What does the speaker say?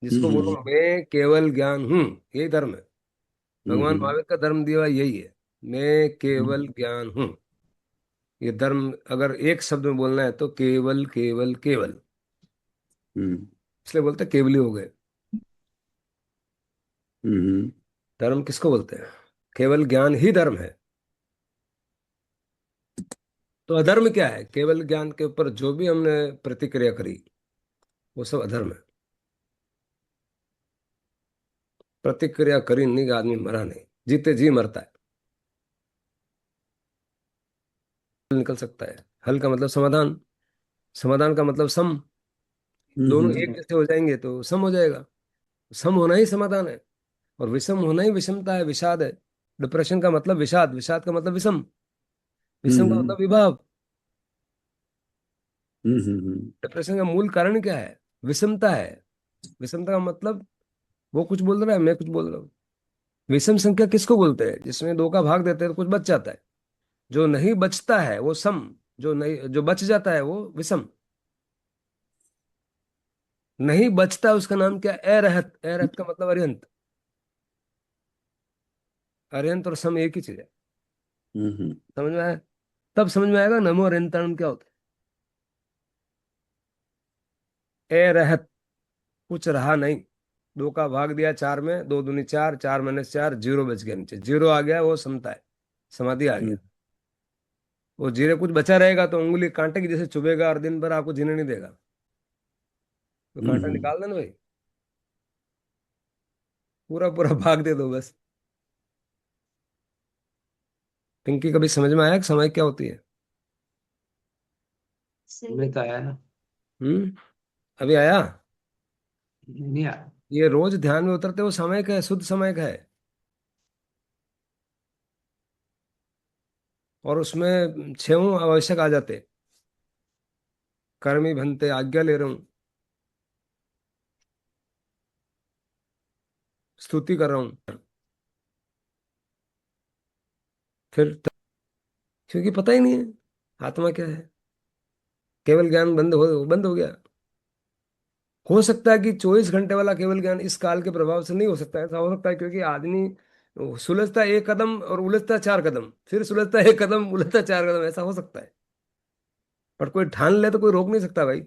जिसको बोलो मैं केवल ज्ञान हूँ, यही धर्म है। भगवान हम्म। महावीर का धर्म दिया हुआ यही है, मैं हम्म। केवल ज्ञान हूँ। ये धर्म अगर एक शब्द में बोलना है तो केवल केवल केवल, हम्म। इसलिए बोलते हैं केवली हो गए। हम्म। धर्म किसको बोलते हैं? केवल ज्ञान ही धर्म है। तो अधर्म क्या है? केवल ज्ञान के ऊपर जो भी हमने प्रतिक्रिया करी वो सब अधर्म है। प्रतिक्रिया करी नहीं, आदमी मरा नहीं, जीते जी मरता है। हल निकल सकता है। हल का मतलब समाधान, समाधान का मतलब सम। दोनों एक हम्म। जैसे हो जाएंगे तो सम हो जाएगा। सम होना ही समाधान है, और विषम होना ही विषमता है, विषाद है। डिप्रेशन का मतलब विषाद, विषाद का मतलब विषम, विषम का हम्म। मतलब विभाव। हम्म। डिप्रेशन का मूल कारण क्या है? विषमता है। विषमता का मतलब वो कुछ बोल रहा है, मैं कुछ बोल रहा हूँ। विषम संख्या किसको बोलते हैं? जिसमें दो का भाग देते हैं तो कुछ बच जाता है। जो नहीं बचता है वो सम, जो नहीं, जो बच जाता है वो विषम। नहीं बचता उसका नाम क्या? अरहत। अरहत का मतलब अरिहंत। अरिहंत और सम एक ही चीज है। हम्म। समझ में आया? तब समझ में आएगा नमो अरिहंताणम क्या होता है। अरहत, कुछ रहा नहीं। दो का भाग दिया चार में, दो दूनी चार, चार माइनस चार, जीरो बच गया, नीचे जीरो आ गया, वो समता है, समाधि आ गया। हम्म। वो जीरे कुछ बचा रहेगा तो उंगली कांटे की जैसे चुभेगा और दिन भर आपको जीने नहीं देगा। तो कांटा हम्म। निकाल देना भाई, पूरा पूरा भाग दे दो बस। पिंकी कभी समझ में आया कि समय क्या होती है? नहीं तो आया ना। हम्म। अभी आया? नहीं आया। ये रोज ध्यान में उतरते वो समय का है, शुद्ध समय का है। और उसमें छहों आवश्यक आ जाते। कर्मी भनते, आज्ञा ले रहा हूँ, स्तुति कर रहा हूँ। क्योंकि पता ही नहीं है आत्मा क्या है। केवल ज्ञान बंद हो गया। हो सकता है कि 24 घंटे वाला केवल ज्ञान इस काल के प्रभाव से नहीं हो सकता है। ऐसा हो सकता है क्योंकि आदमी सुलझता है एक कदम और उलझता चार कदम, फिर सुलझता है एक कदम, उलझता चार कदम, ऐसा हो सकता है। पर कोई ठान ले तो कोई रोक नहीं सकता भाई।